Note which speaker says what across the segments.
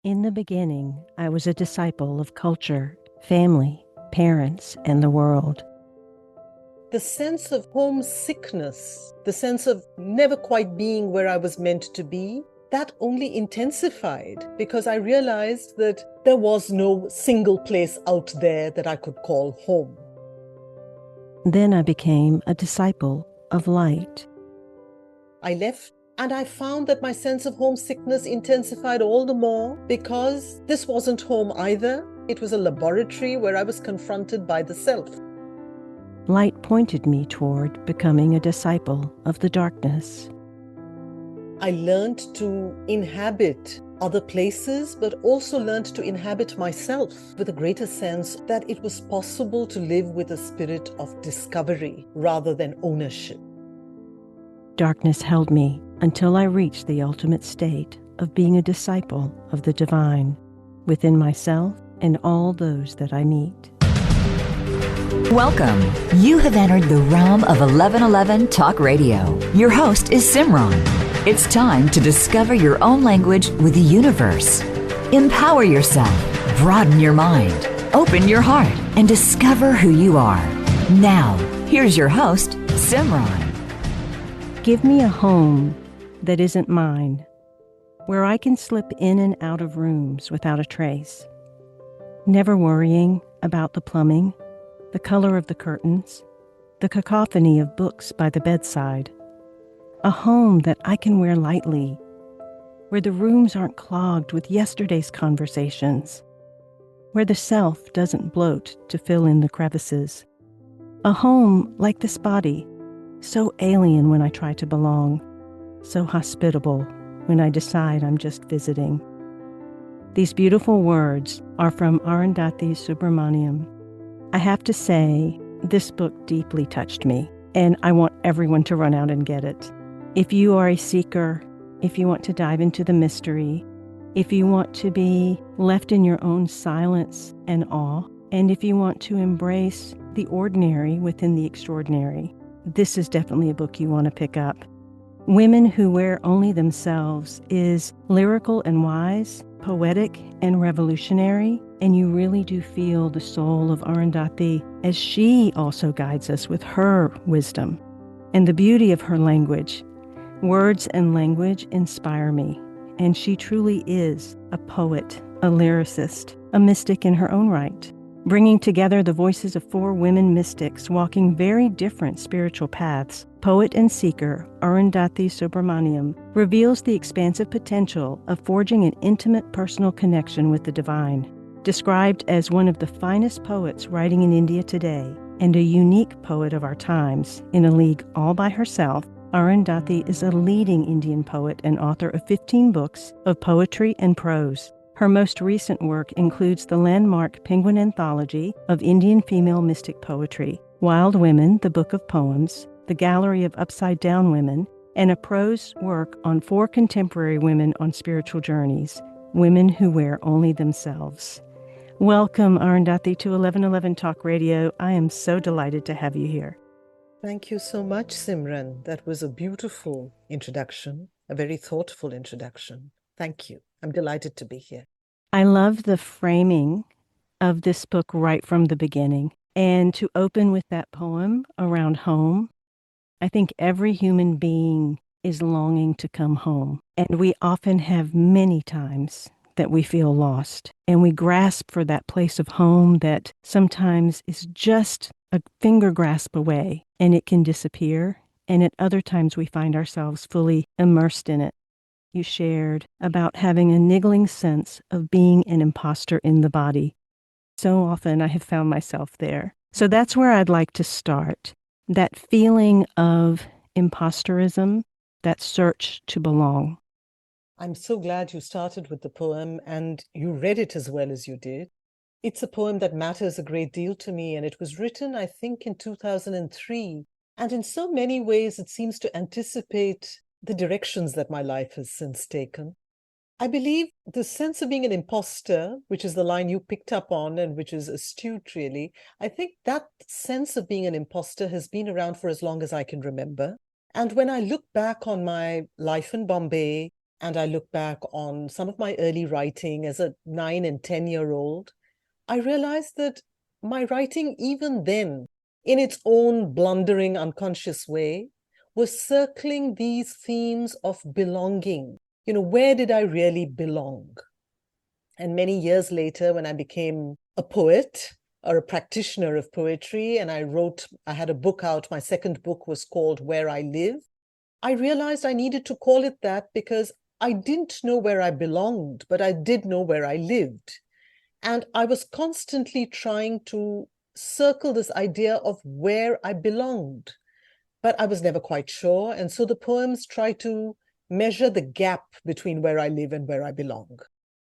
Speaker 1: In the beginning, I was a disciple of culture, family, parents, and the world.
Speaker 2: The sense of homesickness, the sense of never quite being where I was meant to be, that only intensified because I realized that there was no single place out there that I could call home.
Speaker 1: Then I became a disciple of light.
Speaker 2: I left and I found that my sense of homesickness intensified all the more because this wasn't home either. It was a laboratory where I was confronted by the self.
Speaker 1: Light pointed me toward becoming a disciple of the darkness.
Speaker 2: I learned to inhabit other places, but also learned to inhabit myself with a greater sense that it was possible to live with a spirit of discovery rather than ownership.
Speaker 1: Darkness held me until I reached the ultimate state of being a disciple of the divine within myself and all those that I meet.
Speaker 3: Welcome. You have entered the realm of 1111 Talk Radio. Your host is Simran. It's time to discover your own language with the universe. Empower yourself, broaden your mind, open your heart, and discover who you are. Now, here's your host, Simran.
Speaker 1: Give me a home that isn't mine, where I can slip in and out of rooms without a trace, never worrying about the plumbing, the color of the curtains, the cacophony of books by the bedside. A home that I can wear lightly, where the rooms aren't clogged with yesterday's conversations, where the self doesn't bloat to fill in the crevices. A home like this body, so alien when I try to belong, so hospitable when I decide I'm just visiting. These beautiful words are from Arundhathi Subramaniam. I have to say, this book deeply touched me, and I want everyone to run out and get it. If you are a seeker, if you want to dive into the mystery, if you want to be left in your own silence and awe, and if you want to embrace the ordinary within the extraordinary, this is definitely a book you want to pick up. Women Who Wear Only Themselves is lyrical and wise, poetic and revolutionary, and you really do feel the soul of Arundhathi as she also guides us with her wisdom and the beauty of her language. Words and language inspire me, and she truly is a poet, a lyricist, a mystic in her own right, bringing together the voices of four women mystics walking very different spiritual paths. Poet and seeker Arundhathi Subramaniam reveals the expansive potential of forging an intimate personal connection with the divine. Described as one of the finest poets writing in India today and a unique poet of our times in a league all by herself, Arundhathi is a leading Indian poet and author of 15 books of poetry and prose. Her most recent work includes the landmark Penguin Anthology of Indian Female Mystic Poetry, Wild Women, the Book of Poems, the Gallery of Upside Down Women, and a prose work on 4 contemporary women on spiritual journeys, Women Who Wear Only Themselves. Welcome, Arundhathi, to 1111 Talk Radio. I am so delighted to have you here.
Speaker 2: Thank you so much, Simran. That was a beautiful introduction, a very thoughtful introduction. Thank you. I'm delighted to be here.
Speaker 1: I love the framing of this book right from the beginning. And to open with that poem around home, I think every human being is longing to come home. And we often have many times that we feel lost. And we grasp for that place of home that sometimes is just a finger grasp away, and it can disappear. And at other times we find ourselves fully immersed in it. You shared about having a niggling sense of being an imposter in the body. So often I have found myself there. So that's where I'd like to start. That feeling of imposterism, that search to belong.
Speaker 2: I'm so glad you started with the poem and you read it as well as you did. It's a poem that matters a great deal to me, and it was written, I think, in 2003. And in so many ways, it seems to anticipate the directions that my life has since taken. I believe the sense of being an imposter, which is the line you picked up on and which is astute, really, I think that sense of being an imposter has been around for as long as I can remember. And when I look back on my life in Bombay, and I look back on some of my early writing as a 9 and 10-year-old, I realized that my writing, even then, in its own blundering, unconscious way, was circling these themes of belonging. Where did I really belong? And many years later, when I became a poet or a practitioner of poetry, and I had a book out, my second book was called Where I Live, I realized I needed to call it that because I didn't know where I belonged, but I did know where I lived. And I was constantly trying to circle this idea of where I belonged, but I was never quite sure. And so the poems try to measure the gap between where I live and where I belong.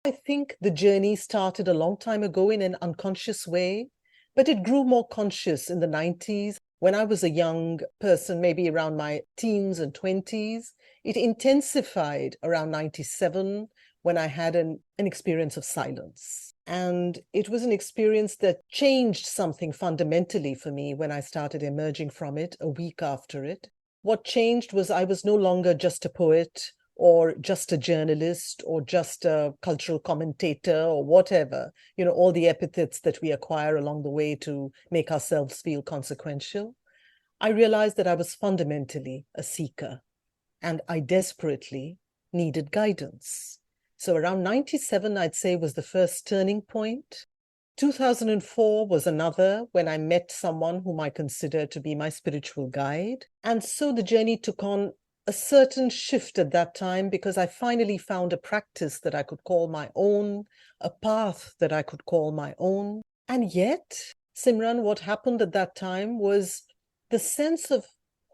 Speaker 2: I think the journey started a long time ago in an unconscious way, but it grew more conscious in the 90s. When I was a young person, maybe around my teens and 20s, it intensified around 97 when I had an experience of silence. And it was an experience that changed something fundamentally for me when I started emerging from it a week after it. What changed was I was no longer just a poet or just a journalist or just a cultural commentator or whatever, all the epithets that we acquire along the way to make ourselves feel consequential. I realized that I was fundamentally a seeker and I desperately needed guidance. So around 97, I'd say, was the first turning point. 2004 was another, when I met someone whom I consider to be my spiritual guide. And so the journey took on a certain shift at that time because I finally found a practice that I could call my own, a path that I could call my own. And yet, Simran, what happened at that time was the sense of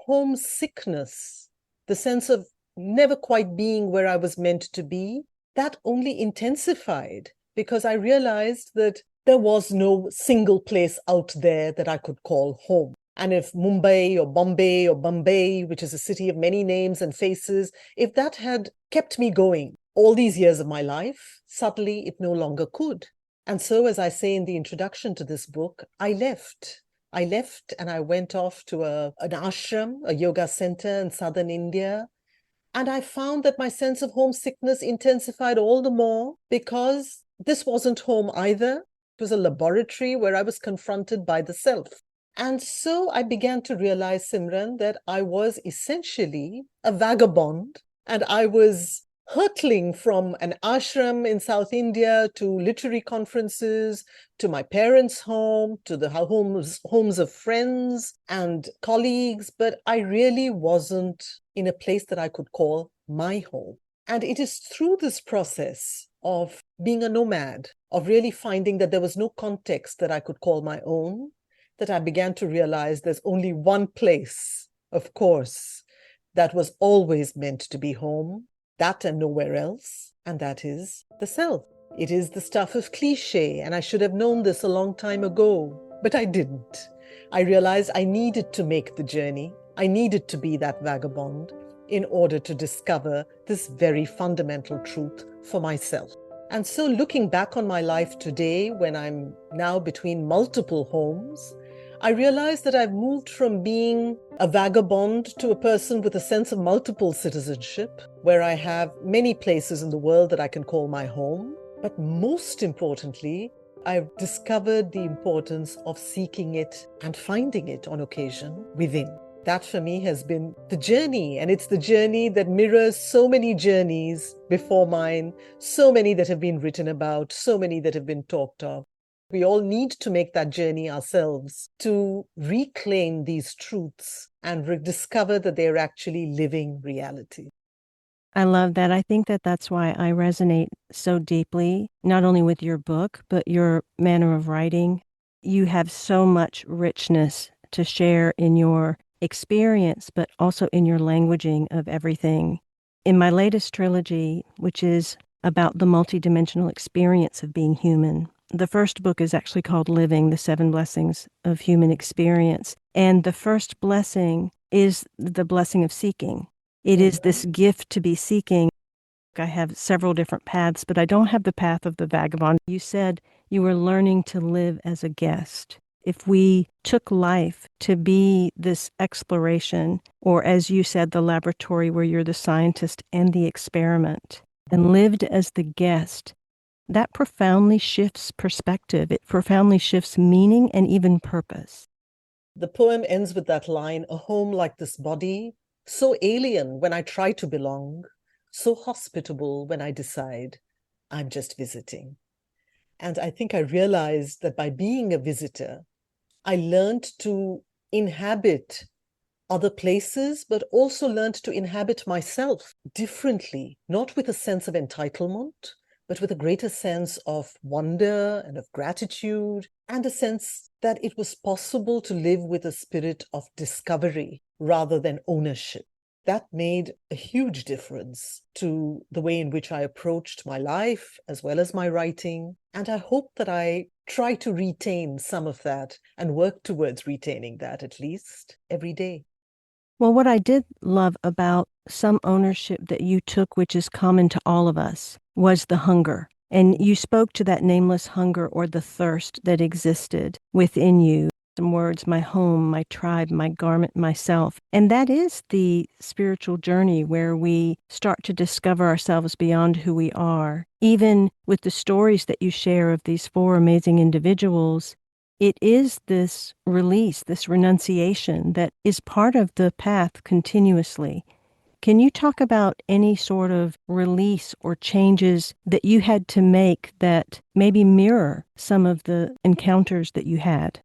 Speaker 2: homesickness, the sense of never quite being where I was meant to be, that only intensified because I realized that there was no single place out there that I could call home. And if Mumbai or Bombay, which is a city of many names and faces, if that had kept me going all these years of my life, suddenly it no longer could. And so, as I say in the introduction to this book, I left. And I went off to an ashram, a yoga center in southern India. And I found that my sense of homesickness intensified all the more because this wasn't home either. It was a laboratory where I was confronted by the self. And so I began to realize, Simran, that I was essentially a vagabond and I was hurtling from an ashram in South India to literary conferences, to my parents' home, to the homes of friends and colleagues, but I really wasn't in a place that I could call my home. And it is through this process of being a nomad, of really finding that there was no context that I could call my own, that I began to realize there's only one place, of course, that was always meant to be home, that and nowhere else, and that is the self. It is the stuff of cliche, and I should have known this a long time ago, but I didn't. I realized I needed to make the journey. I needed to be that vagabond in order to discover this very fundamental truth for myself. And so looking back on my life today, when I'm now between multiple homes, I realize that I've moved from being a vagabond to a person with a sense of multiple citizenship, where I have many places in the world that I can call my home. But most importantly, I've discovered the importance of seeking it and finding it on occasion within. That for me has been the journey, and it's the journey that mirrors so many journeys before mine, so many that have been written about, so many that have been talked of. We all need to make that journey ourselves to reclaim these truths and rediscover that they're actually living reality.
Speaker 1: I love that. I think that that's why I resonate so deeply, not only with your book, but your manner of writing. You have so much richness to share in your experience, but also in your languaging of everything. In my latest trilogy, which is about the multidimensional experience of being human, the first book is actually called Living, the 7 Blessings of Human Experience. And the first blessing is the blessing of seeking. It is this gift to be seeking. I have several different paths, but I don't have the path of the vagabond. You said you were learning to live as a guest. If we took life to be this exploration, or as you said, the laboratory where you're the scientist and the experiment, and lived as the guest, that profoundly shifts perspective. It profoundly shifts meaning and even purpose.
Speaker 2: The poem ends with that line, a home like this body, so alien when I try to belong, so hospitable when I decide I'm just visiting. And I think I realized that by being a visitor, I learned to inhabit other places, but also learned to inhabit myself differently, not with a sense of entitlement, but with a greater sense of wonder and of gratitude, and a sense that it was possible to live with a spirit of discovery rather than ownership. That made a huge difference to the way in which I approached my life as well as my writing. And I hope that I try to retain some of that and work towards retaining that at least every day.
Speaker 1: Well, what I did love about some ownership that you took, which is common to all of us, was the hunger. And you spoke to that nameless hunger or the thirst that existed within you. Some words, my home, my tribe, my garment, myself. And that is the spiritual journey where we start to discover ourselves beyond who we are. Even with the stories that you share of these four amazing individuals, it is this release, this renunciation that is part of the path continuously. Can you talk about any sort of release or changes that you had to make that maybe mirror some of the encounters that you had?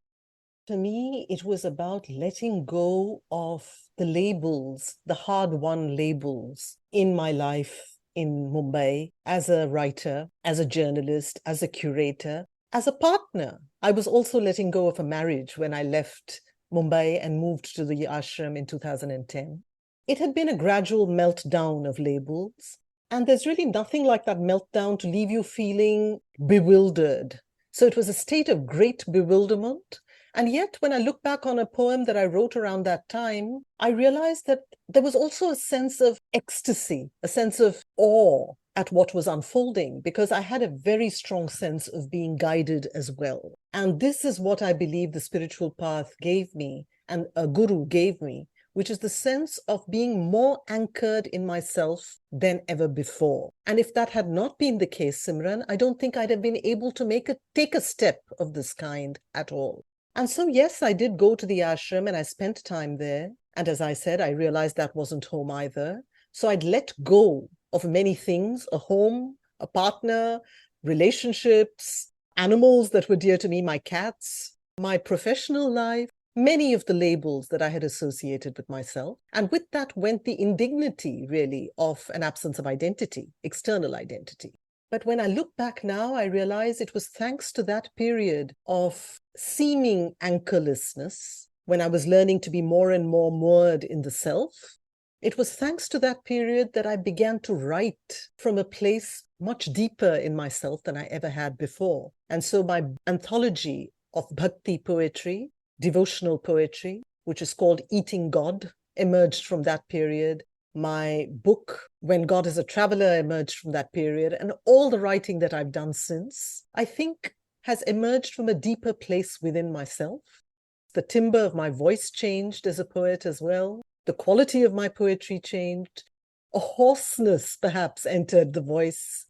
Speaker 2: For me, it was about letting go of the labels, the hard-won labels in my life in Mumbai as a writer, as a journalist, as a curator, as a partner. I was also letting go of a marriage when I left Mumbai and moved to the ashram in 2010. It had been a gradual meltdown of labels, and there's really nothing like that meltdown to leave you feeling bewildered. So it was a state of great bewilderment. And yet, when I look back on a poem that I wrote around that time, I realized that there was also a sense of ecstasy, a sense of awe at what was unfolding, because I had a very strong sense of being guided as well. And this is what I believe the spiritual path gave me and a guru gave me, which is the sense of being more anchored in myself than ever before. And if that had not been the case, Simran, I don't think I'd have been able to take a step of this kind at all. And so, yes, I did go to the ashram and I spent time there. And as I said, I realized that wasn't home either. So I'd let go of many things, a home, a partner, relationships, animals that were dear to me, my cats, my professional life, many of the labels that I had associated with myself. And with that went the indignity, really, of an absence of identity, external identity. But when I look back now, I realize it was thanks to that period of seeming anchorlessness, when I was learning to be more and more moored in the self. It was thanks to that period that I began to write from a place much deeper in myself than I ever had before. And so my anthology of bhakti poetry, devotional poetry, which is called Eating God, emerged from that period. My book, When God is a Traveler, emerged from that period. And all the writing that I've done since, I think, has emerged from a deeper place within myself. The timbre of my voice changed as a poet as well. The quality of my poetry changed. A hoarseness perhaps entered the voice,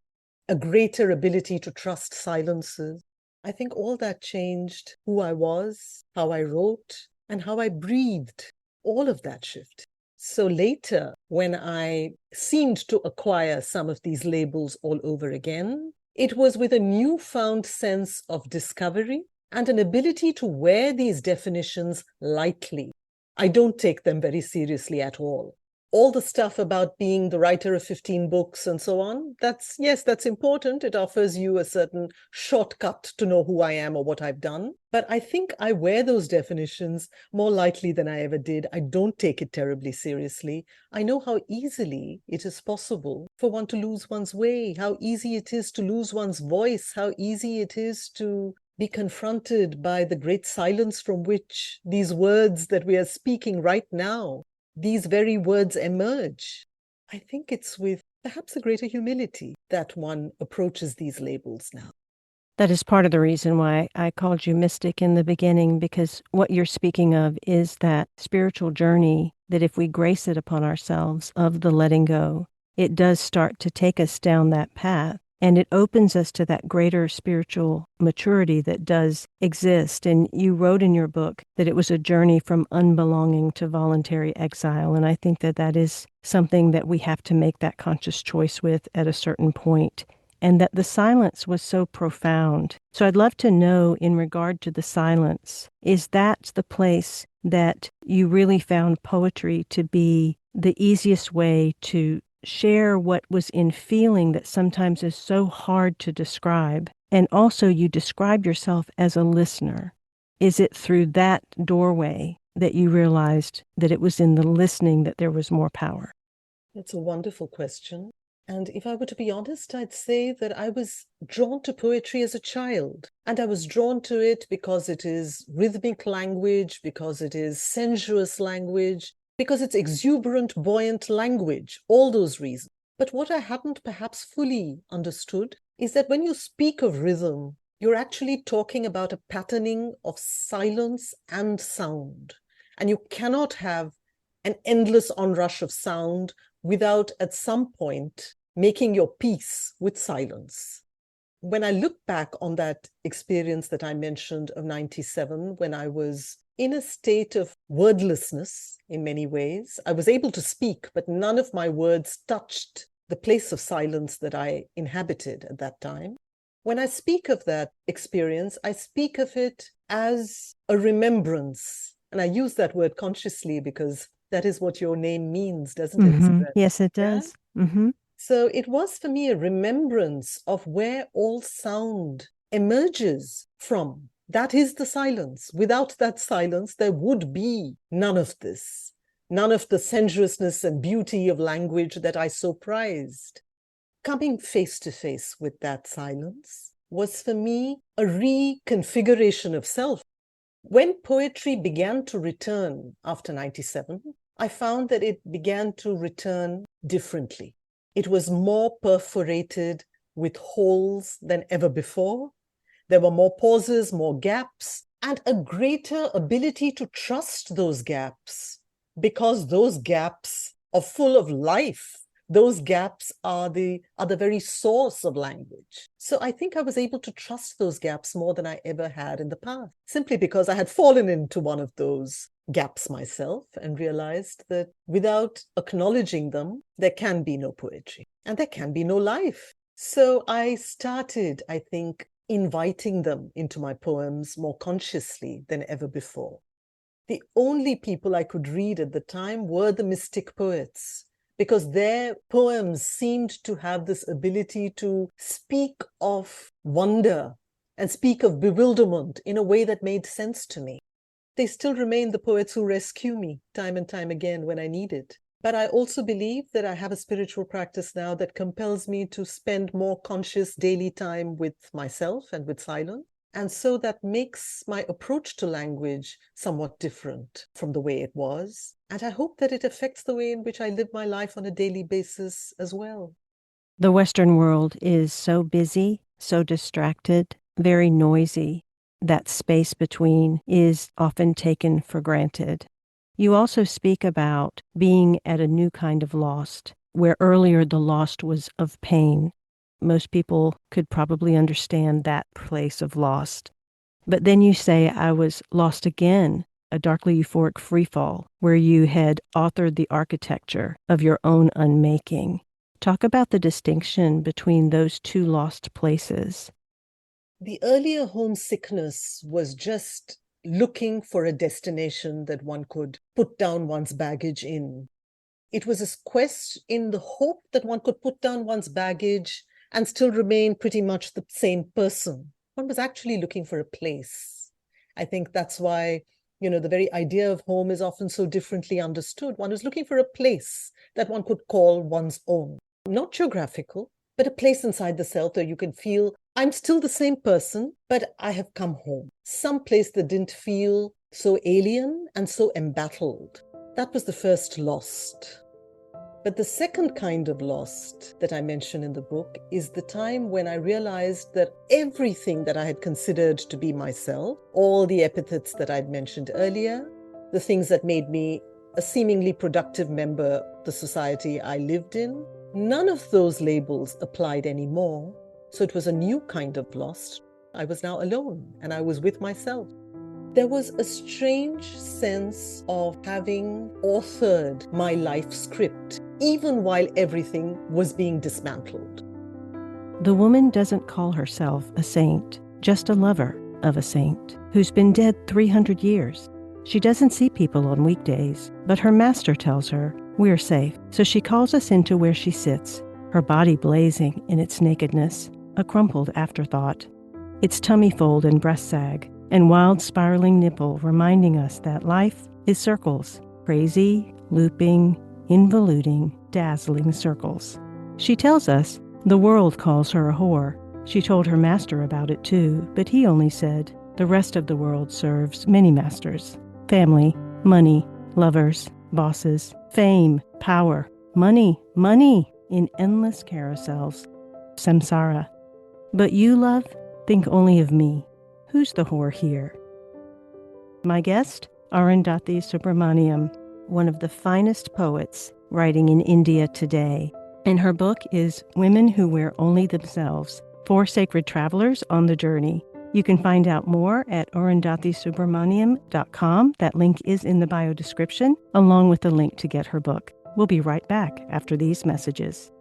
Speaker 2: a greater ability to trust silences. I think all that changed who I was, how I wrote, and how I breathed. All of that shift. So later, when I seemed to acquire some of these labels all over again, it was with a newfound sense of discovery and an ability to wear these definitions lightly. I don't take them very seriously at all. All the stuff about being the writer of 15 books and so on, that's important. It offers you a certain shortcut to know who I am or what I've done. But I think I wear those definitions more lightly than I ever did. I don't take it terribly seriously. I know how easily it is possible for one to lose one's way, how easy it is to lose one's voice, how easy it is to be confronted by the great silence from which these words that we are speaking right now, these very words emerge. I think it's with perhaps a greater humility that one approaches these labels now.
Speaker 1: That is part of the reason why I called you mystic in the beginning, because what you're speaking of is that spiritual journey that if we grace it upon ourselves of the letting go, it does start to take us down that path. And it opens us to that greater spiritual maturity that does exist. And you wrote in your book that it was a journey from unbelonging to voluntary exile. And I think that that is something that we have to make that conscious choice with at a certain point. And that the silence was so profound. So I'd love to know, in regard to the silence, is that the place that you really found poetry to be the easiest way to share what was in feeling that sometimes is so hard to describe? And also you describe yourself as a listener. Is it through that doorway that you realized that it was in the listening that there was more power?
Speaker 2: That's a wonderful question. And if I were to be honest, I'd say that I was drawn to poetry as a child. And I was drawn to it because it is rhythmic language, because it is sensuous language, because it's exuberant, buoyant language, all those reasons. But what I hadn't perhaps fully understood is that when you speak of rhythm, you're actually talking about a patterning of silence and sound. And you cannot have an endless onrush of sound without at some point making your peace with silence. When I look back on that experience that I mentioned of 97, when I was in a state of wordlessness in many ways, I was able to speak, but none of my words touched the place of silence that I inhabited at that time. When I speak of that experience, I speak of it as a remembrance. And I use that word consciously because that is what your name means, doesn't it, SIMRAN?
Speaker 1: Yes, it does.
Speaker 2: Yeah? So it was for me a remembrance of where all sound emerges from. That is the silence. Without that silence, there would be none of this, none of the sensuousness and beauty of language that I so prized. Coming face to face with that silence was for me a reconfiguration of self. When poetry began to return after 97, I found that it began to return differently. It was more perforated with holes than ever before. There were more pauses, more gaps, and a greater ability to trust those gaps, because those gaps are full of life. Those gaps are the very source of language. So I think I was able to trust those gaps more than I ever had in the past, simply because I had fallen into one of those gaps myself and realized that without acknowledging them, there can be no poetry and there can be no life. So I started, I think, inviting them into my poems more consciously than ever before. The only people I could read at the time were the mystic poets, because their poems seemed to have this ability to speak of wonder and speak of bewilderment in a way that made sense to me. They still remain the poets who rescue me time and time again when I need it. But I also believe that I have a spiritual practice now that compels me to spend more conscious daily time with myself and with silence. And so that makes my approach to language somewhat different from the way it was. And I hope that it affects the way in which I live my life on a daily basis as well.
Speaker 1: The Western world is so busy, so distracted, very noisy. That space between is often taken for granted. You also speak about being at a new kind of lost, where earlier the lost was of pain. Most people could probably understand that place of lost. But then you say, I was lost again, a darkly euphoric freefall, where you had authored the architecture of your own unmaking. Talk about the distinction between those two lost places.
Speaker 2: The earlier homesickness was just looking for a destination that one could put down one's baggage in. It was a quest in the hope that one could put down one's baggage and still remain pretty much the same person. One was actually looking for a place. I think that's why, the very idea of home is often so differently understood. One was looking for a place that one could call one's own. Not geographical, but a place inside the self where you can feel, I'm still the same person, but I have come home. Some place that didn't feel so alien and so embattled. That was the first lost. But the second kind of lost that I mention in the book is the time when I realized that everything that I had considered to be myself, all the epithets that I'd mentioned earlier, the things that made me a seemingly productive member of the society I lived in, none of those labels applied anymore. So it was a new kind of lost. I was now alone and I was with myself. There was a strange sense of having authored my life script, even while everything was being dismantled.
Speaker 1: The woman doesn't call herself a saint, just a lover of a saint who's been dead 300 years. She doesn't see people on weekdays, but her master tells her we're safe. So she calls us into where she sits, her body blazing in its nakedness, a crumpled afterthought. Its tummy fold and breast sag, and wild spiraling nipple reminding us that life is circles, crazy, looping, involuting, dazzling circles. She tells us the world calls her a whore. She told her master about it too, but he only said the rest of the world serves many masters. Family, money, lovers, bosses, fame, power, money, money in endless carousels. Samsara. But you, love, think only of me. Who's the whore here? My guest, Arundhathi Subramaniam, one of the finest poets writing in India today. And her book is Women Who Wear Only Themselves, 4 Sacred Travelers on the Journey. You can find out more at arundhatisubramaniam.com. That link is in the bio description, along with the link to get her book. We'll be right back after these messages.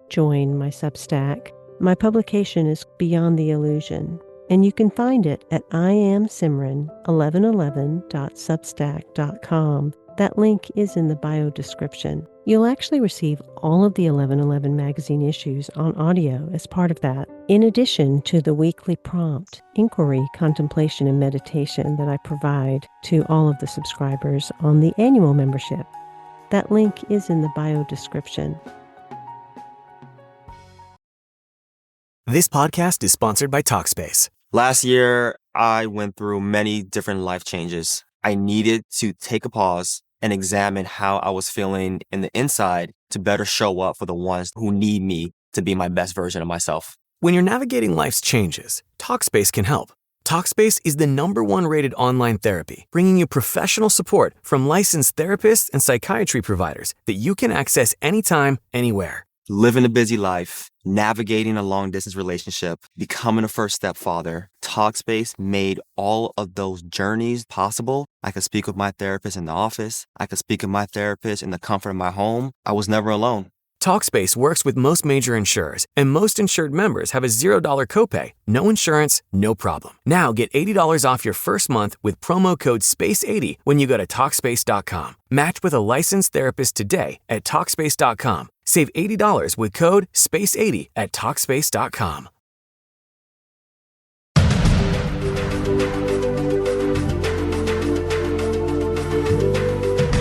Speaker 1: Join my Substack. My publication is Beyond the Illusion, and you can find it at iamsimran1111.substack.com. That link is in the bio description. You'll actually receive all of the 1111 magazine issues on audio as part of that, in addition to the weekly prompt, inquiry, contemplation, and meditation that I provide to all of the subscribers on the annual membership. That link is in the bio description.
Speaker 4: This podcast is sponsored by Talkspace.
Speaker 5: Last year, I went through many different life changes. I needed to take a pause and examine how I was feeling in the inside to better show up for the ones who need me to be my best version of myself.
Speaker 4: When you're navigating life's changes, Talkspace can help. Talkspace is the #1 rated online therapy, bringing you professional support from licensed therapists and psychiatry providers that you can access anytime, anywhere.
Speaker 5: Living a busy life, navigating a long-distance relationship, becoming a first-step father, Talkspace made all of those journeys possible. I could speak with my therapist in the office. I could speak with my therapist in the comfort of my home. I was never alone.
Speaker 4: Talkspace works with most major insurers, and most insured members have a $0 copay. No insurance, no problem. Now get $80 off your first month with promo code SPACE80 when you go to Talkspace.com. Match with a licensed therapist today at Talkspace.com. Save $80 with code SPACE80 at Talkspace.com.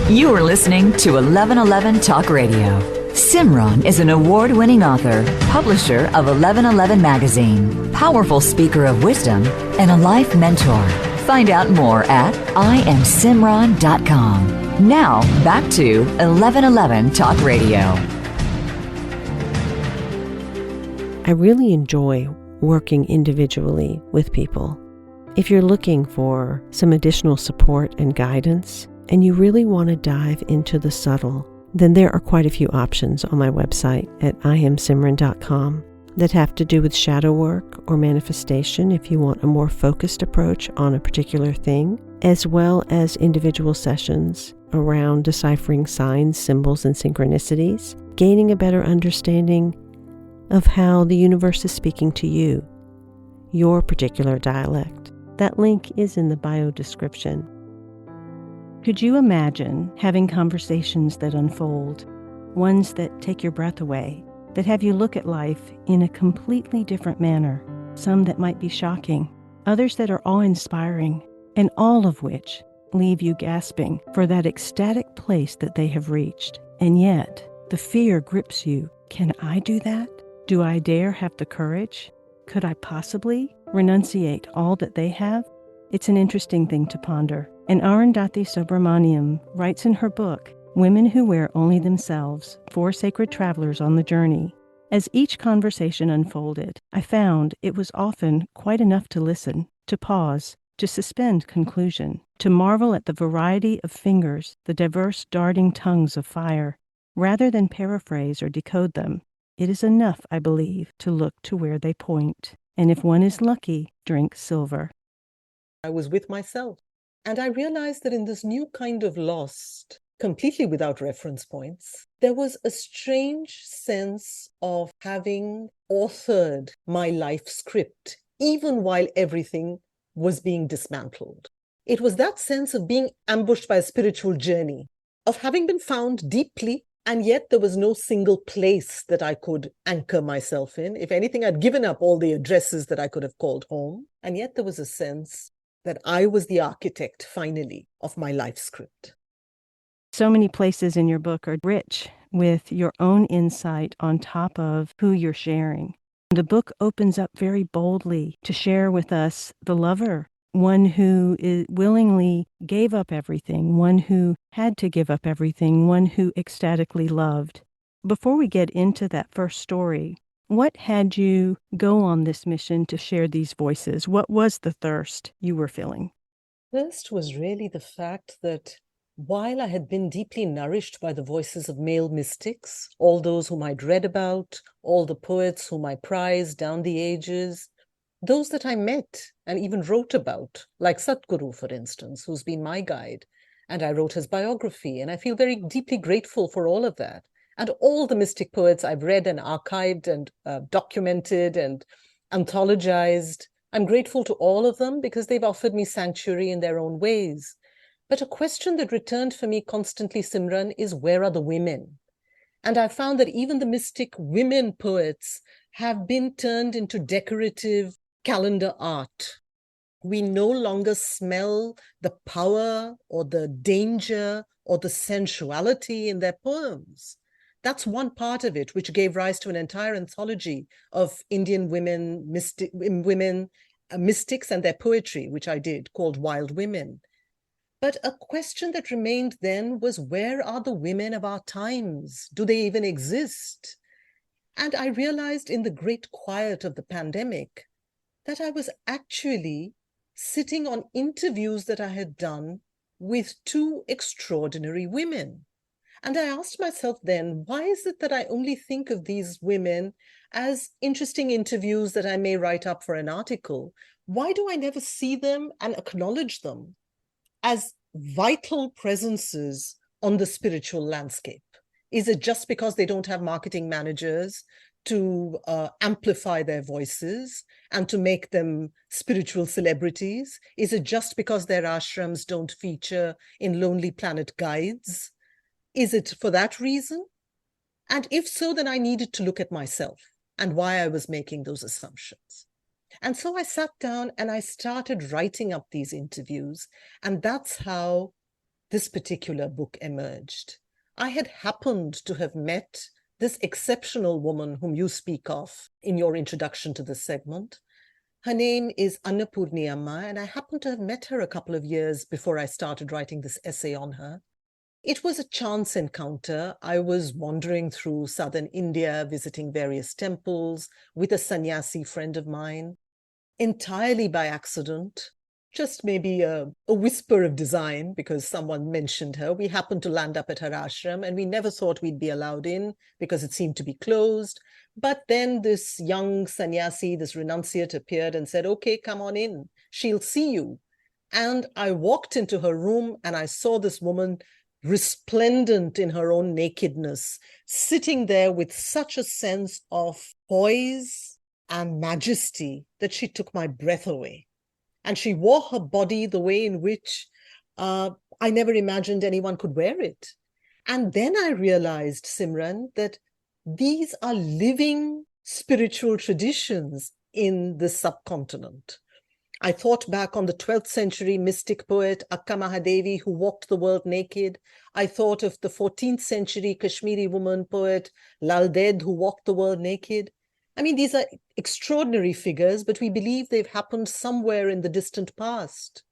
Speaker 3: You are listening to 1111 Talk Radio. SIMRAN is an award-winning author, publisher of 1111 Magazine, powerful speaker of wisdom, and a life mentor. Find out more at iamsimran.com. Now, back to 1111 Talk Radio.
Speaker 1: I really enjoy working individually with people. If you're looking for some additional support and guidance, and you really want to dive into the subtle, then there are quite a few options on my website at iamsimran.com that have to do with shadow work or manifestation if you want a more focused approach on a particular thing, as well as individual sessions around deciphering signs, symbols, and synchronicities, gaining a better understanding of how the universe is speaking to you, your particular dialect. That link is in the bio description. Could you imagine having conversations that unfold, ones that take your breath away, that have you look at life in a completely different manner, some that might be shocking, others that are awe-inspiring, and all of which leave you gasping for that ecstatic place that they have reached. And yet, the fear grips you. Can I do that? Do I dare have the courage? Could I possibly renunciate all that they have? It's an interesting thing to ponder. And Arundhathi Subramaniam writes in her book, women who wear only themselves, 4 sacred travelers on the journey. As each conversation unfolded, I found it was often quite enough to listen, to pause, to suspend conclusion, to marvel at the variety of fingers, the diverse darting tongues of fire. Rather than paraphrase or decode them, it is enough, I believe, to look to where they point, and if one is lucky, drink silver.
Speaker 2: I was with myself, and I realized that in this new kind of lost, completely without reference points, there was a strange sense of having authored my life script, even while everything was being dismantled. It was that sense of being ambushed by a spiritual journey, of having been found deeply, and yet there was no single place that I could anchor myself in. If anything, I'd given up all the addresses that I could have called home, and yet there was a sense that I was the architect, finally, of my life script.
Speaker 1: So many places in your book are rich with your own insight on top of who you're sharing. The book opens up very boldly to share with us the lover, one who willingly gave up everything, one who had to give up everything, one who ecstatically loved. Before we get into that first story, what had you go on this mission to share these voices? What was the thirst you were feeling?
Speaker 2: First was really the fact that while I had been deeply nourished by the voices of male mystics, all those whom I'd read about, all the poets whom I prized down the ages, those that I met and even wrote about, like Satguru, for instance, who's been my guide, and I wrote his biography, and I feel very deeply grateful for all of that. And all the mystic poets I've read and archived and documented and anthologized, I'm grateful to all of them because they've offered me sanctuary in their own ways. But a question that returned for me constantly, Simran, is where are the women? And I found that even the mystic women poets have been turned into decorative calendar art. We no longer smell the power or the danger or the sensuality in their poems. That's one part of it, which gave rise to an entire anthology of Indian women, mystics and their poetry, which I did, called Wild Women. But a question that remained then was, where are the women of our times? Do they even exist? And I realized in the great quiet of the pandemic that I was actually sitting on interviews that I had done with 2 extraordinary women. And I asked myself then, why is it that I only think of these women as interesting interviews that I may write up for an article? Why do I never see them and acknowledge them as vital presences on the spiritual landscape? Is it just because they don't have marketing managers to amplify their voices and to make them spiritual celebrities? Is it just because their ashrams don't feature in Lonely Planet guides? Is it for that reason? And if so, then I needed to look at myself and why I was making those assumptions. And so I sat down and I started writing up these interviews. And that's how this particular book emerged. I had happened to have met this exceptional woman whom you speak of in your introduction to this segment. Her name is Annapurni Amma, and I happened to have met her a couple of years before I started writing this essay on her. It was a chance encounter. I was wandering through southern India, visiting various temples with a sannyasi friend of mine, entirely by accident, just maybe a whisper of design because someone mentioned her. We happened to land up at her ashram and we never thought we'd be allowed in because it seemed to be closed. But then this young sannyasi, this renunciate, appeared and said, okay, come on in, she'll see you. And I walked into her room and I saw this woman resplendent in her own nakedness, sitting there with such a sense of poise and majesty that she took my breath away. And she wore her body the way in which I never imagined anyone could wear it. And then I realized, Simran, that these are living spiritual traditions in the subcontinent. I thought back on the 12th century mystic poet Akka Mahadevi, who walked the world naked. I thought of the 14th century Kashmiri woman poet Lal Ded, who walked the world naked. I mean, these are extraordinary figures, but we believe they've happened somewhere in the distant past.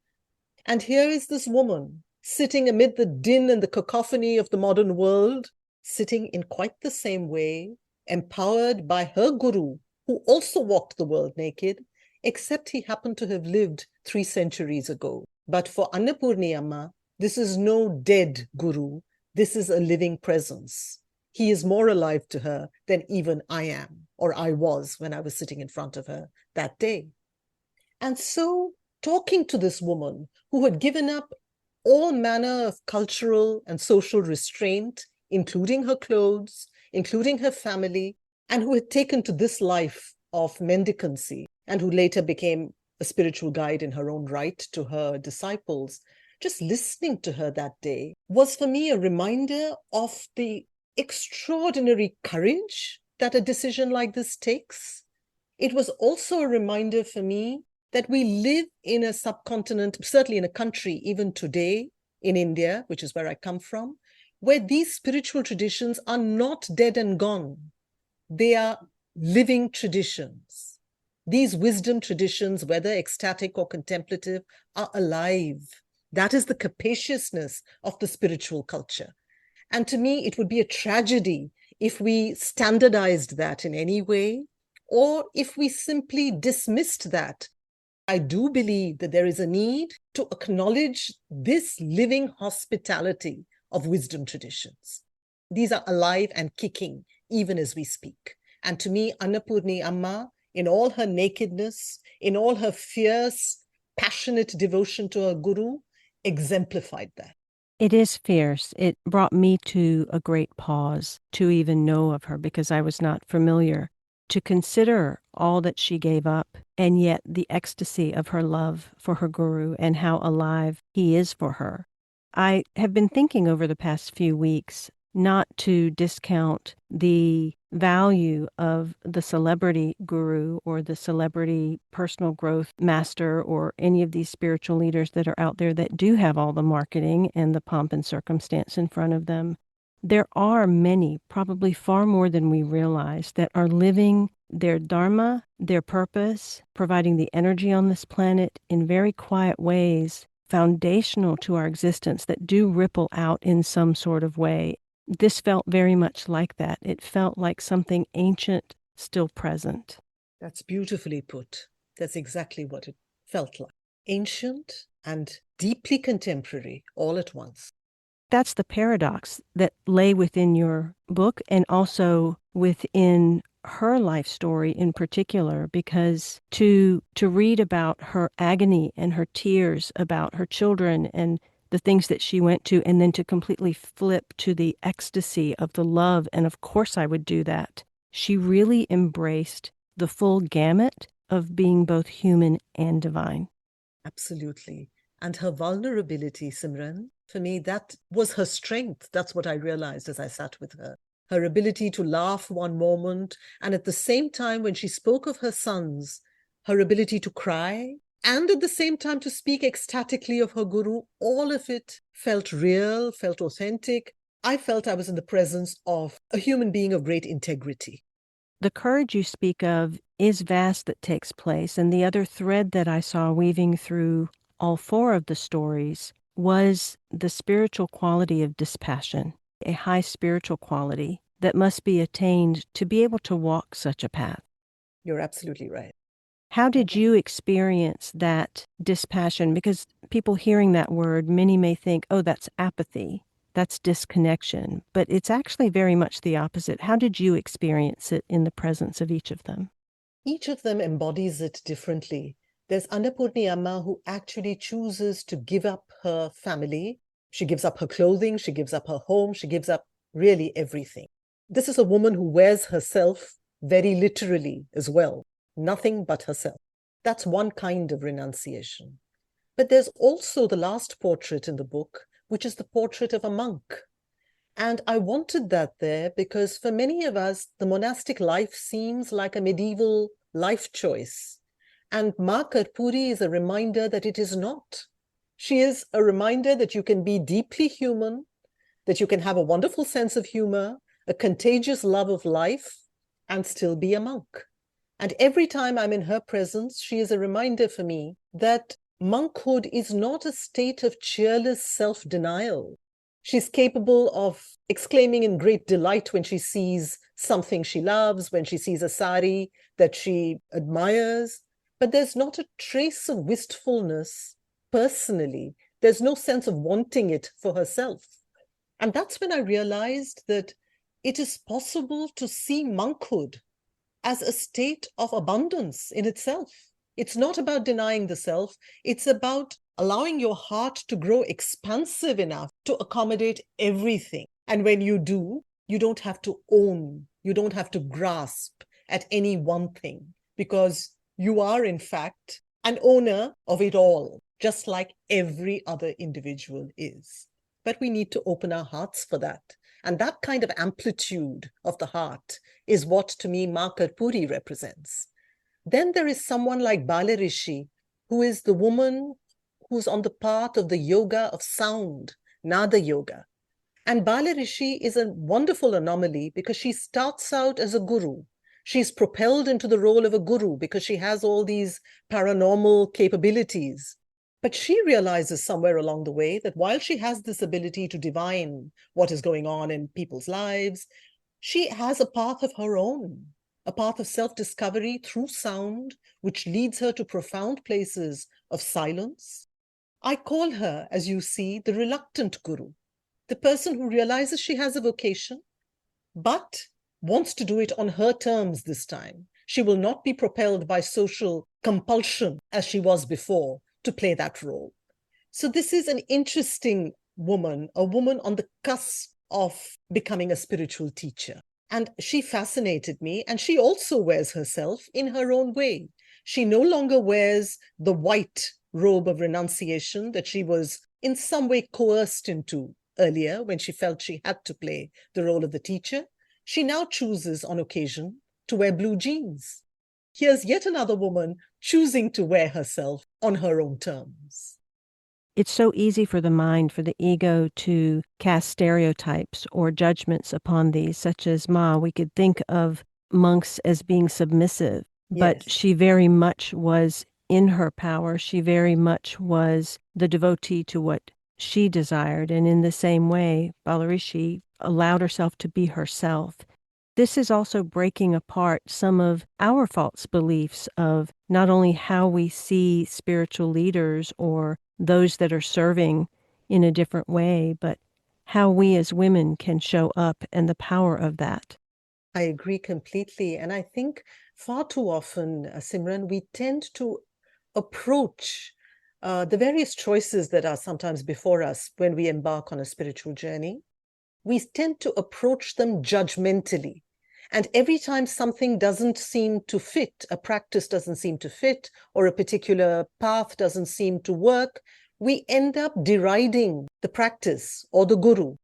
Speaker 2: And here is this woman sitting amid the din and the cacophony of the modern world, sitting in quite the same way, empowered by her guru, who also walked the world naked, except he happened to have lived 3 centuries ago. But for Annapurni Amma, this is no dead guru. This is a living presence. He is more alive to her than even I am, or I was when I was sitting in front of her that day. And so, talking to this woman who had given up all manner of cultural and social restraint, including her clothes, including her family, and who had taken to this life of mendicancy, and who later became a spiritual guide in her own right to her disciples, just listening to her that day was for me a reminder of the extraordinary courage that a decision like this takes. It was also a reminder for me that we live in a subcontinent, certainly in a country, even today, in India, which is where I come from, where these spiritual traditions are not dead and gone. They are living traditions. These wisdom traditions, whether ecstatic or contemplative, are alive. That is the capaciousness of the spiritual culture. And to me, it would be a tragedy if we standardized that in any way, or if we simply dismissed that. I do believe that there is a need to acknowledge this living hospitality of wisdom traditions. These are alive and kicking, even as we speak. And to me, Annapurni Amma, in all her nakedness, in all her fierce, passionate devotion to her guru, exemplified that.
Speaker 1: It is fierce. It brought me to a great pause to even know of her because I was not familiar, to consider all that she gave up and yet the ecstasy of her love for her guru and how alive he is for her. I have been thinking over the past few weeks not to discount the value of the celebrity guru or the celebrity personal growth master or any of these spiritual leaders that are out there that do have all the marketing and the pomp and circumstance in front of them. There are many, probably far more than we realize, that are living their dharma, their purpose, providing the energy on this planet in very quiet ways, foundational to our existence, that do ripple out in some sort of way. This felt very much like that. It felt like something ancient still present.
Speaker 2: That's beautifully put. That's exactly what it felt like. Ancient and deeply contemporary all at once.
Speaker 1: That's the paradox that lay within your book and also within her life story in particular, because to read about her agony and her tears about her children and the things that she went to, and then to completely flip to the ecstasy of the love, and of course I would do that. She really embraced the full gamut of being both human and divine.
Speaker 2: Absolutely. And her vulnerability, Simran, for me, that was her strength. That's what I realized as I sat with her. Her ability to laugh one moment, and at the same time, when she spoke of her sons, her ability to cry, and at the same time to speak ecstatically of her guru, all of it felt real, felt authentic. I felt I was in the presence of a human being of great integrity.
Speaker 1: The courage you speak of is vast that takes place, and the other thread that I saw weaving through all 4 of the stories was the spiritual quality of dispassion, a high spiritual quality that must be attained to be able to walk such a path.
Speaker 2: You're absolutely right.
Speaker 1: How did you experience that dispassion? Because people hearing that word, many may think, oh, that's apathy, that's disconnection, but it's actually very much the opposite. How did you experience it in the presence of each of them?
Speaker 2: Each of them embodies it differently. There's Annapurni Amma who actually chooses to give up her family. She gives up her clothing, she gives up her home, she gives up really everything. This is a woman who wears herself very literally as well, nothing but herself. That's one kind of renunciation. But there's also the last portrait in the book, which is the portrait of a monk. And I wanted that there because for many of us, the monastic life seems like a medieval life choice. And Ma Karpuri is a reminder that it is not. She is a reminder that you can be deeply human, that you can have a wonderful sense of humor, a contagious love of life, and still be a monk. And every time I'm in her presence, she is a reminder for me that monkhood is not a state of cheerless self-denial. She's capable of exclaiming in great delight when she sees something she loves, when she sees a sari that she admires, but there's not a trace of wistfulness personally. There's no sense of wanting it for herself. And that's when I realized that it is possible to see monkhood as a state of abundance in itself. It's not about denying the self. It's about allowing your heart to grow expansive enough to accommodate everything. And when you do, you don't have to own, you don't have to grasp at any one thing, because you are, in fact, an owner of it all, just like every other individual is. But we need to open our hearts for that. And that kind of amplitude of the heart is what, to me, Ma Karpuri represents. Then there is someone like Bala Rishi, who is the woman who's on the path of the yoga of sound, Nada Yoga. And Bala Rishi is a wonderful anomaly because she starts out as a guru. She's propelled into the role of a guru because she has all these paranormal capabilities. But she realizes somewhere along the way that while she has this ability to divine what is going on in people's lives, she has a path of her own, a path of self-discovery through sound, which leads her to profound places of silence. I call her, as you see, the reluctant guru, the person who realizes she has a vocation, but wants to do it on her terms this time. She will not be propelled by social compulsion as she was before to play that role. So this is an interesting woman, a woman on the cusp of becoming a spiritual teacher. And she fascinated me, and she also wears herself in her own way. She no longer wears the white robe of renunciation that she was in some way coerced into earlier when she felt she had to play the role of the teacher. She now chooses on occasion to wear blue jeans. Here's yet another woman choosing to wear herself on her own terms.
Speaker 1: It's so easy for the mind, for the ego, to cast stereotypes or judgments upon these, such as Ma. We could think of monks as being submissive, but
Speaker 2: Yes.
Speaker 1: she very much was in her power. She very much was the devotee to what she desired. And in the same way, Balarishi allowed herself to be herself. This is also breaking apart some of our false beliefs of not only how we see spiritual leaders or those that are serving in a different way, but how we as women can show up and the power of that.
Speaker 2: I agree completely. And I think far too often, Simran, we tend to approach the various choices that are sometimes before us when we embark on a spiritual journey. We tend to approach them judgmentally. And every time something doesn't seem to fit, a practice doesn't seem to fit, or a particular path doesn't seem to work, we end up deriding the practice or the guru.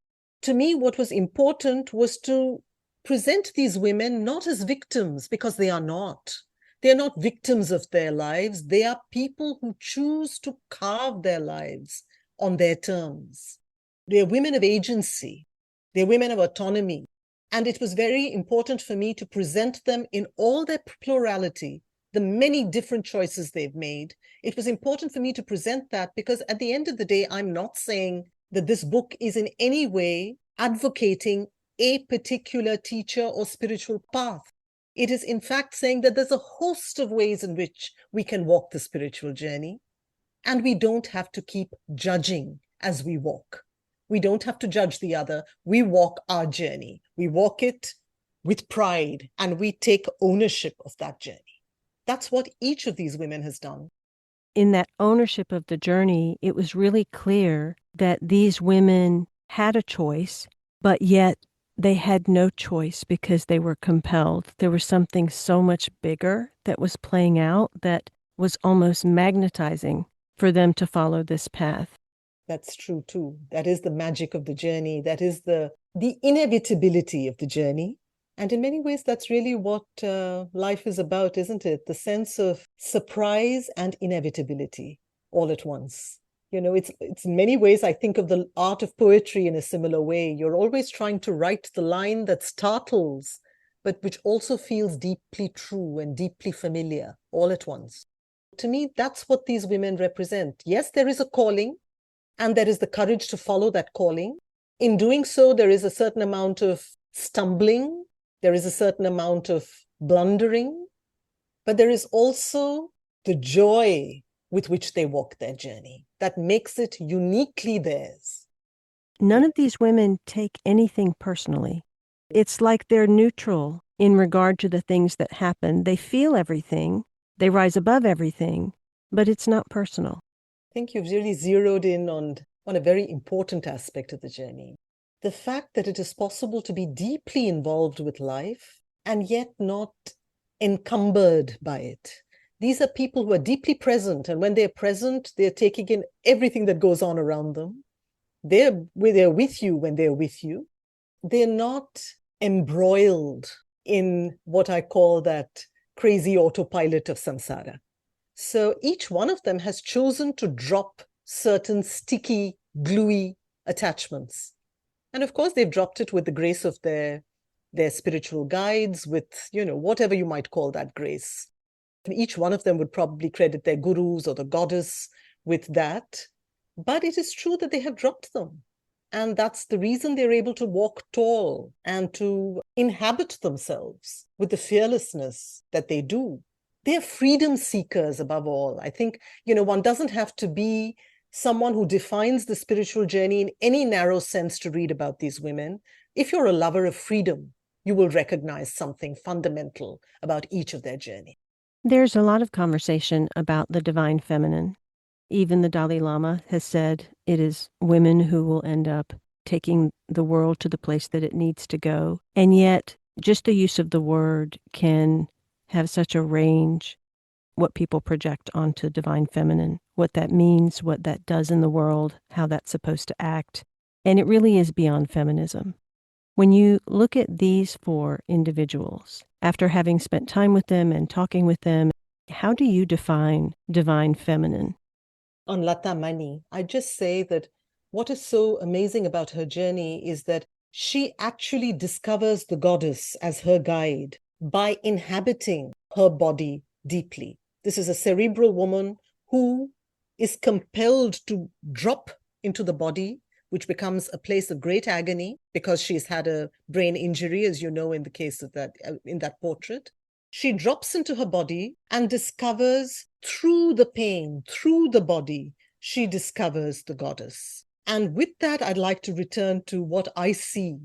Speaker 2: To me, what was important was to present these women not as victims, because they are not. They're not victims of their lives. They are people who choose to carve their lives on their terms. They're women of agency. They're women of autonomy. And it was very important for me to present them in all their plurality, the many different choices they've made. It was important for me to present that because at the end of the day, I'm not saying that this book is in any way advocating a particular teacher or spiritual path. It is in fact saying that there's a host of ways in which we can walk the spiritual journey, and we don't have to keep judging as we walk. We don't have to judge the other. We walk our journey. We walk it with pride, and we take ownership of that journey. That's what each of these women has done.
Speaker 1: In that ownership of the journey, it was really clear that these women had a choice, but yet they had no choice because they were compelled. There was something so much bigger that was playing out that was almost magnetizing for them to follow this path.
Speaker 2: That's true too. That is the magic of the journey. That is the inevitability of the journey. And in many ways, that's really what life is about, isn't it? The sense of surprise and inevitability all at once. You know, it's in many ways, I think of the art of poetry in a similar way. You're always trying to write the line that startles, but which also feels deeply true and deeply familiar all at once. To me, that's what these women represent. Yes, there is a calling, and there is the courage to follow that calling. In doing so, there is a certain amount of stumbling, there is a certain amount of blundering, but there is also the joy with which they walk their journey that makes it uniquely theirs.
Speaker 1: None of these women take anything personally. It's like they're neutral in regard to the things that happen. They feel everything, they rise above everything, but it's not personal.
Speaker 2: I think you've really zeroed in on a very important aspect of the journey. The fact that it is possible to be deeply involved with life and yet not encumbered by it. These are people who are deeply present, and when they're present, they're taking in everything that goes on around them. They're with you when they're with you. They're not embroiled in what I call that crazy autopilot of samsara. So each one of them has chosen to drop certain sticky, gluey attachments. And of course, they've dropped it with the grace of their spiritual guides, with, whatever you might call that grace. And each one of them would probably credit their gurus or the goddess with that. But it is true that they have dropped them. And that's the reason they're able to walk tall and to inhabit themselves with the fearlessness that they do. They're freedom seekers above all. I think, one doesn't have to be someone who defines the spiritual journey in any narrow sense to read about these women. If you're a lover of freedom, you will recognize something fundamental about each of their journey.
Speaker 1: There's a lot of conversation about the divine feminine. Even the Dalai Lama has said it is women who will end up taking the world to the place that it needs to go. And yet, just the use of the word can have such a range, what people project onto divine feminine, what that means, what that does in the world, how that's supposed to act. And it really is beyond feminism. When you look at these four individuals, after having spent time with them and talking with them, how do you define divine feminine?
Speaker 2: On Lata Mani, I just say that what is so amazing about her journey is that she actually discovers the goddess as her guide by inhabiting her body deeply. This is a cerebral woman who is compelled to drop into the body, which becomes a place of great agony because she's had a brain injury, as you know, in the case of that, in that portrait. She drops into her body and discovers through the pain, through the body, she discovers the goddess. And with that, I'd like to return to what I see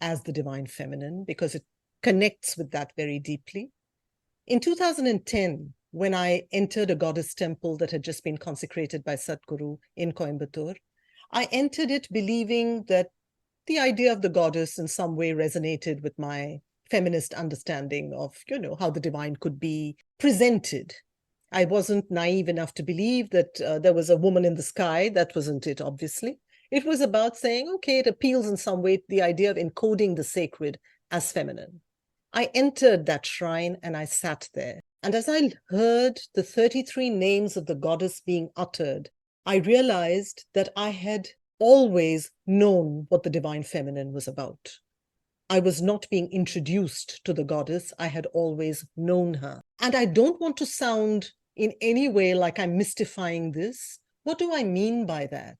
Speaker 2: as the divine feminine, because it connects with that very deeply. In 2010, when I entered a goddess temple that had just been consecrated by Sadhguru in Coimbatore, I entered it believing that the idea of the goddess in some way resonated with my feminist understanding of, how the divine could be presented. I wasn't naive enough to believe that there was a woman in the sky. That wasn't it, obviously. It was about saying, okay, it appeals in some way to the idea of encoding the sacred as feminine. I entered that shrine and I sat there. And as I heard the 33 names of the goddess being uttered, I realized that I had always known what the divine feminine was about. I was not being introduced to the goddess. I had always known her. And I don't want to sound in any way like I'm mystifying this. What do I mean by that?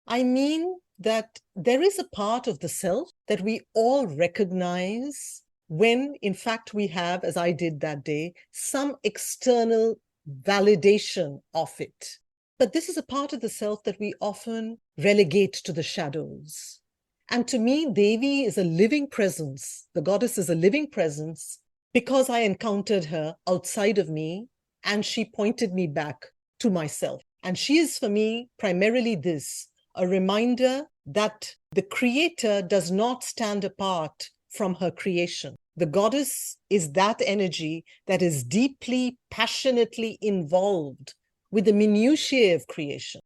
Speaker 2: I mean that there is a part of the self that we all recognize when, in fact, we have, as I did that day, some external validation of it. But this is a part of the self that we often relegate to the shadows. And to me, Devi is a living presence. The goddess is a living presence because I encountered her outside of me and she pointed me back to myself. And she is for me primarily this, a reminder that the creator does not stand apart from her creation. The goddess is that energy that is deeply, passionately involved with the minutiae of creation.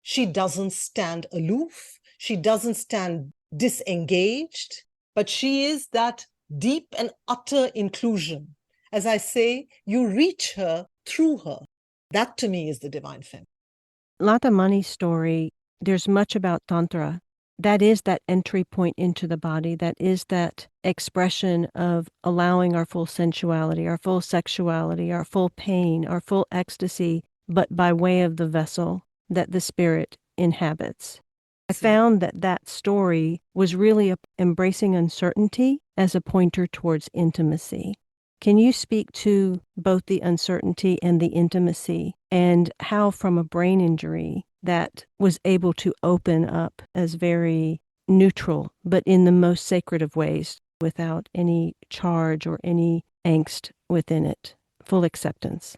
Speaker 2: She doesn't stand aloof. She doesn't stand disengaged, but she is that deep and utter inclusion. As I say, you reach her through her. That to me is the divine feminine.
Speaker 1: Lata Mani's story, there's much about Tantra. That is that entry point into the body. That is that expression of allowing our full sensuality, our full sexuality, our full pain, our full ecstasy but by way of the vessel that the spirit inhabits. I found that that story was really embracing uncertainty as a pointer towards intimacy. Can you speak to both the uncertainty and the intimacy, and how from a brain injury that was able to open up as very neutral, but in the most sacred of ways, without any charge or any angst within it, full acceptance?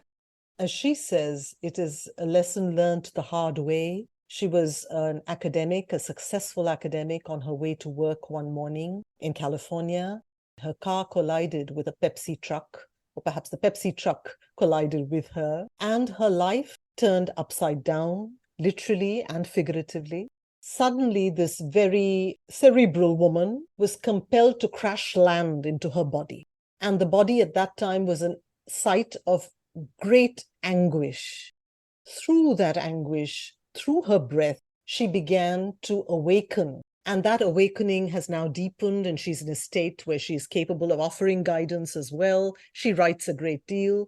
Speaker 2: As she says, it is a lesson learned the hard way. She was an academic, a successful academic, on her way to work one morning in California. Her car collided with a Pepsi truck, or perhaps the Pepsi truck collided with her, and her life turned upside down, literally and figuratively. Suddenly, this very cerebral woman was compelled to crash land into her body. And the body at that time was a site of great anguish. Through that anguish, through her breath, she began to awaken. And that awakening has now deepened, and she's in a state where she's capable of offering guidance as well. She writes a great deal.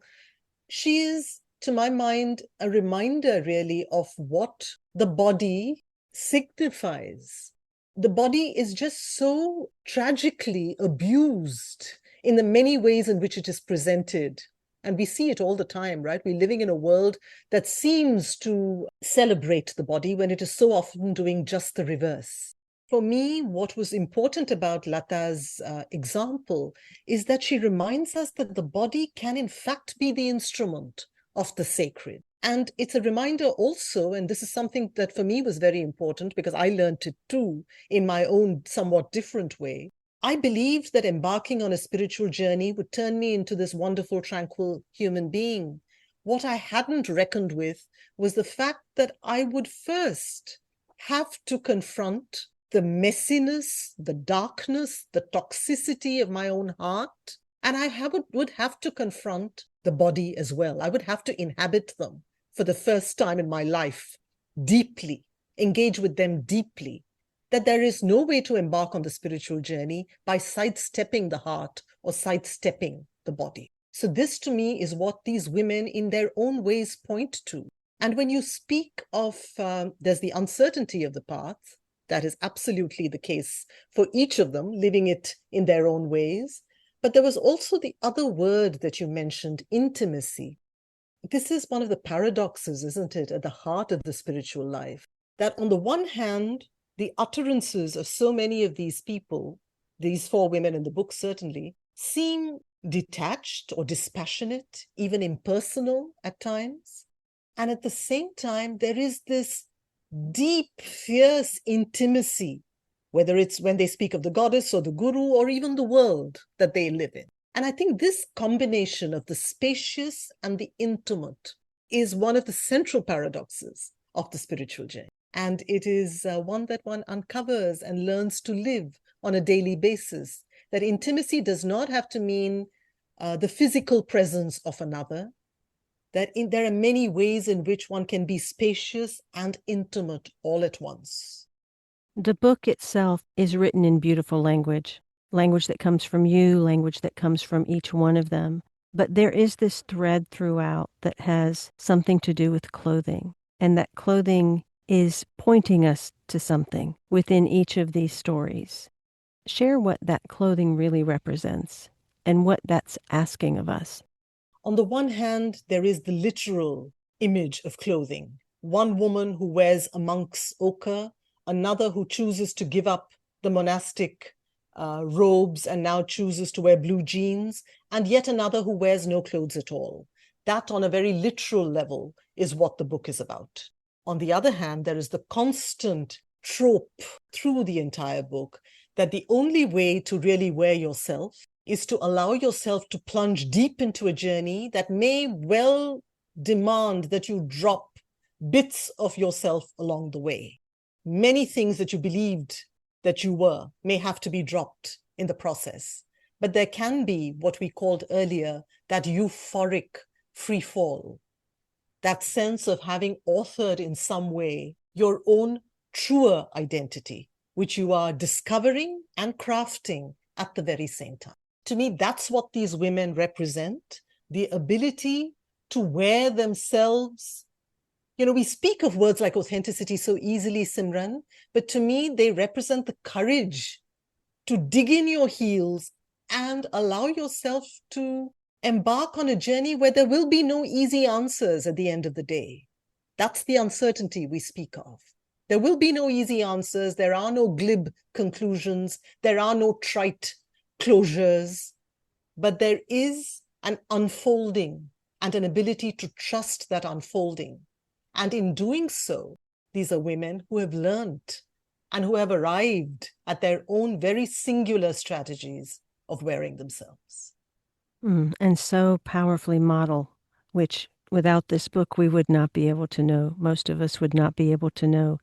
Speaker 2: She is, to my mind, a reminder really of what the body signifies. The body is just so tragically abused in the many ways in which it is presented. And we see it all the time, right? We're living in a world that seems to celebrate the body when it is so often doing just the reverse. For me, what was important about Lata's example is that she reminds us that the body can in fact be the instrument of the sacred. And it's a reminder also, and this is something that for me was very important because I learned it too in my own somewhat different way. I believed that embarking on a spiritual journey would turn me into this wonderful, tranquil human being. What I hadn't reckoned with was the fact that I would first have to confront the messiness, the darkness, the toxicity of my own heart. And I would have to confront the body as well. I would have to inhabit them for the first time in my life, deeply, engage with them deeply. That there is no way to embark on the spiritual journey by sidestepping the heart or sidestepping the body. So this to me is what these women in their own ways point to. And when you speak of, there's the uncertainty of the path, that is absolutely the case for each of them, living it in their own ways. But there was also the other word that you mentioned, intimacy. This is one of the paradoxes, isn't it, at the heart of the spiritual life, that on the one hand, the utterances of so many of these people, these four women in the book certainly, seem detached or dispassionate, even impersonal at times. And at the same time, there is this deep, fierce intimacy, whether it's when they speak of the goddess or the guru or even the world that they live in. And I think this combination of the spacious and the intimate is one of the central paradoxes of the spiritual journey. And it is one that one uncovers and learns to live on a daily basis. That intimacy does not have to mean the physical presence of another. That there are many ways in which one can be spacious and intimate all at once.
Speaker 1: The book itself is written in beautiful language that comes from you, language that comes from each one of them. But there is this thread throughout that has something to do with clothing, and that clothing is pointing us to something within each of these stories. Share what that clothing really represents and what that's asking of us.
Speaker 2: On the one hand, there is the literal image of clothing. One woman who wears a monk's ochre, another who chooses to give up the monastic robes and now chooses to wear blue jeans, and yet another who wears no clothes at all. That, on a very literal level, is what the book is about. On the other hand, there is the constant trope through the entire book that the only way to really wear yourself is to allow yourself to plunge deep into a journey that may well demand that you drop bits of yourself along the way. Many things that you believed that you were may have to be dropped in the process. But there can be what we called earlier, that euphoric free fall, that sense of having authored in some way your own truer identity, which you are discovering and crafting at the very same time. To me, that's what these women represent, the ability to wear themselves We speak of words like authenticity so easily, Simran, but to me, they represent the courage to dig in your heels and allow yourself to embark on a journey where there will be no easy answers at the end of the day. That's the uncertainty we speak of. There will be no easy answers. There are no glib conclusions. There are no trite closures. But there is an unfolding and an ability to trust that unfolding. And in doing so, these are women who have learned and who have arrived at their own very singular strategies of wearing themselves.
Speaker 1: And so powerfully model, which without this book we would not be able to know. Most of us would not be able to know.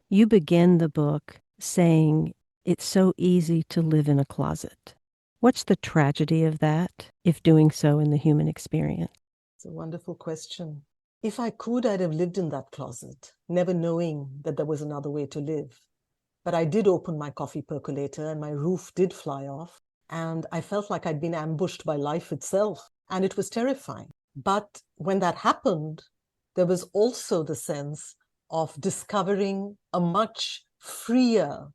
Speaker 1: You begin the book saying it's so easy to live in a closet. What's the tragedy of that, if doing so in the human experience?
Speaker 2: It's a wonderful question. If I could, I'd have lived in that closet, never knowing that there was another way to live. But I did open my coffee percolator and my roof did fly off. And I felt like I'd been ambushed by life itself. And it was terrifying. But when that happened, there was also the sense of discovering a much freer,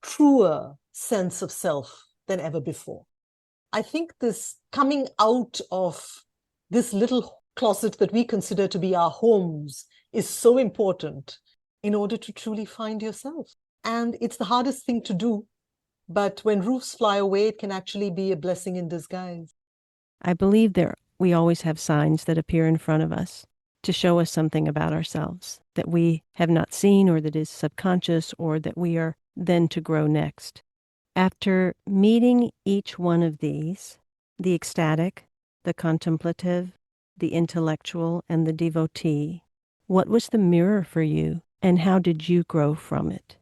Speaker 2: truer sense of self than ever before. I think this coming out of this little closet that we consider to be our homes is so important in order to truly find yourself. And it's the hardest thing to do. But when roofs fly away, it can actually be a blessing in disguise.
Speaker 1: I believe we always have signs that appear in front of us to show us something about ourselves that we have not seen, or that is subconscious, or that we are then to grow next. After meeting each one of these, the ecstatic, the contemplative, the intellectual, and the devotee, what was the mirror for you, and how did you grow from it?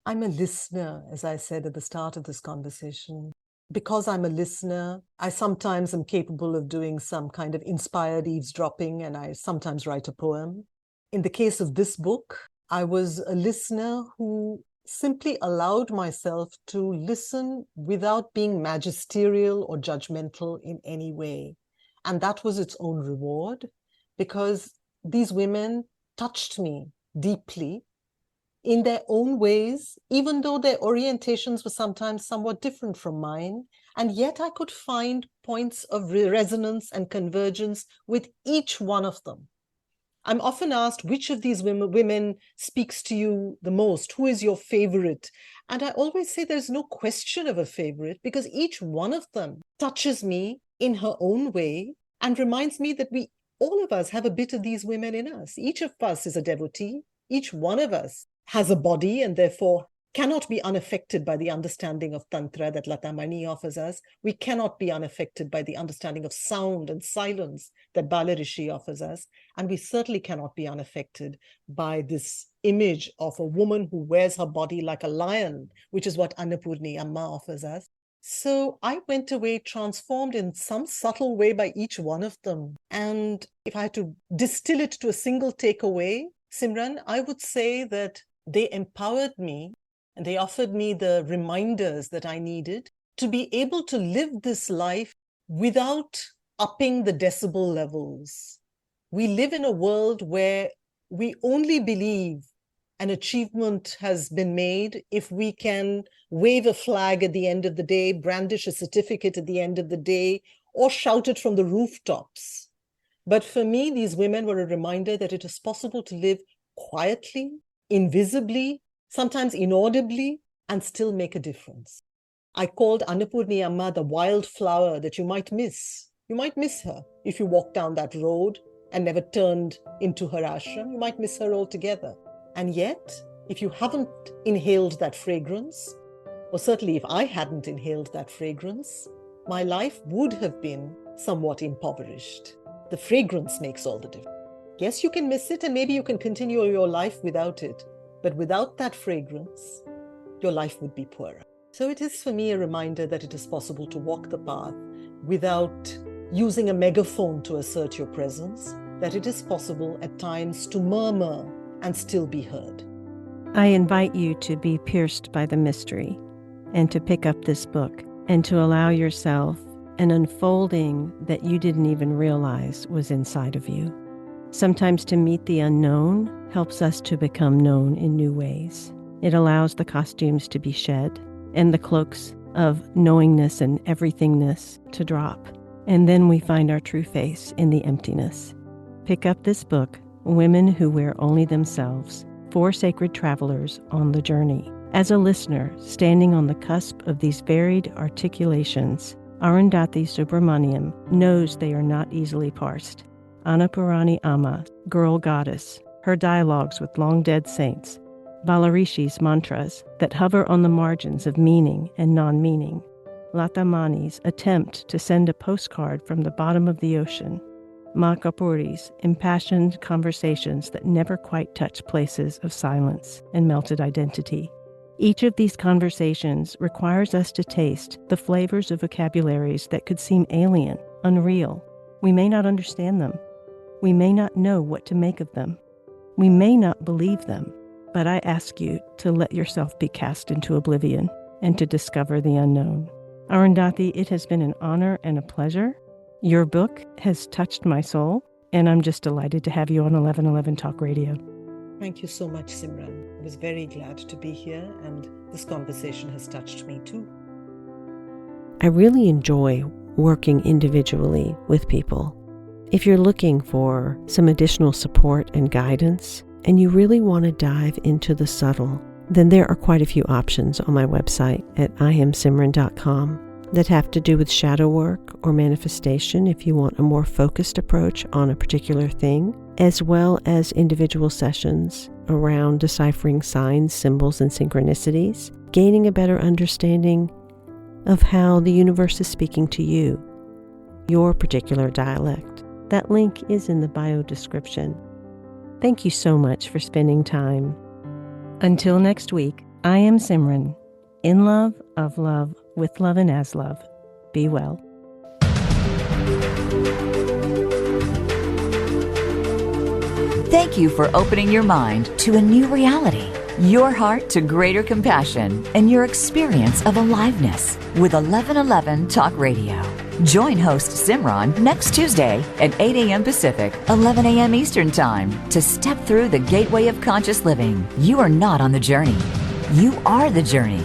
Speaker 2: I'm a listener, as I said at the start of this conversation. Because I'm a listener, I sometimes am capable of doing some kind of inspired eavesdropping, and I sometimes write a poem. In the case of this book, I was a listener who simply allowed myself to listen without being magisterial or judgmental in any way. And that was its own reward, because these women touched me deeply in their own ways, even though their orientations were sometimes somewhat different from mine. And yet I could find points of resonance and convergence with each one of them. I'm often asked, which of these women speaks to you the most? Who is your favorite? And I always say there's no question of a favorite, because each one of them touches me in her own way and reminds me that all of us have a bit of these women in us. Each of us is a devotee. Each one of us has a body and therefore cannot be unaffected by the understanding of Tantra that Lata Mani offers us. We cannot be unaffected by the understanding of sound and silence that Bala Rishi offers us. And we certainly cannot be unaffected by this image of a woman who wears her body like a lion, which is what Annapurni Amma offers us. So I went away transformed in some subtle way by each one of them. And if I had to distill it to a single takeaway, Simran, I would say that they empowered me and they offered me the reminders that I needed to be able to live this life without upping the decibel levels. We live in a world where we only believe an achievement has been made if we can wave a flag at the end of the day, brandish a certificate at the end of the day, or shout it from the rooftops. But for me, these women were a reminder that it is possible to live quietly, invisibly, sometimes inaudibly, and still make a difference. I called Annapurni Amma the wildflower that you might miss. You might miss her if you walked down that road and never turned into her ashram. You might miss her altogether. And yet, if you haven't inhaled that fragrance, or certainly if I hadn't inhaled that fragrance, my life would have been somewhat impoverished. The fragrance makes all the difference. Yes, you can miss it and maybe you can continue your life without it. But without that fragrance, your life would be poorer. So it is for me a reminder that it is possible to walk the path without using a megaphone to assert your presence, that it is possible at times to murmur and still be heard.
Speaker 1: I invite you to be pierced by the mystery and to pick up this book and to allow yourself an unfolding that you didn't even realize was inside of you. Sometimes to meet the unknown helps us to become known in new ways. It allows the costumes to be shed and the cloaks of knowingness and everythingness to drop. And then we find our true face in the emptiness. Pick up this book, Women Who Wear Only Themselves, 4 Sacred Travelers on the Journey. As a listener, standing on the cusp of these varied articulations, Arundhathi Subramaniam knows they are not easily parsed. Annapurani Amma, Girl Goddess, her dialogues with long-dead saints, Balarishi's mantras that hover on the margins of meaning and non-meaning, Lata Mani's attempt to send a postcard from the bottom of the ocean, Ma Kapuri's impassioned conversations that never quite touch places of silence and melted identity. Each of these conversations requires us to taste the flavors of vocabularies that could seem alien, unreal. We may not understand them. We may not know what to make of them. We may not believe them, but I ask you to let yourself be cast into oblivion and to discover the unknown. Arundhathi, it has been an honor and a pleasure. Your book has touched my soul, and I'm just delighted to have you on 1111 Talk Radio.
Speaker 2: Thank you so much, Simran. I was very glad to be here, and this conversation has touched me too.
Speaker 6: I really enjoy working individually with people. If you're looking for some additional support and guidance, and you really want to dive into the subtle, then there are quite a few options on my website at IamSimran.com that have to do with shadow work or manifestation if you want a more focused approach on a particular thing, as well as individual sessions around deciphering signs, symbols, and synchronicities, gaining a better understanding of how the universe is speaking to you, your particular dialect. That link is in the bio description. Thank you so much for spending time. Until next week, I am Simran, in love, of love, with love, and as love. Be well.
Speaker 3: Thank you for opening your mind to a new reality, your heart to greater compassion, and your experience of aliveness with 1111 Talk Radio. Join host Simran next Tuesday at 8 a.m. Pacific, 11 a.m. Eastern Time to step through the gateway of conscious living. You are not on the journey. You are the journey.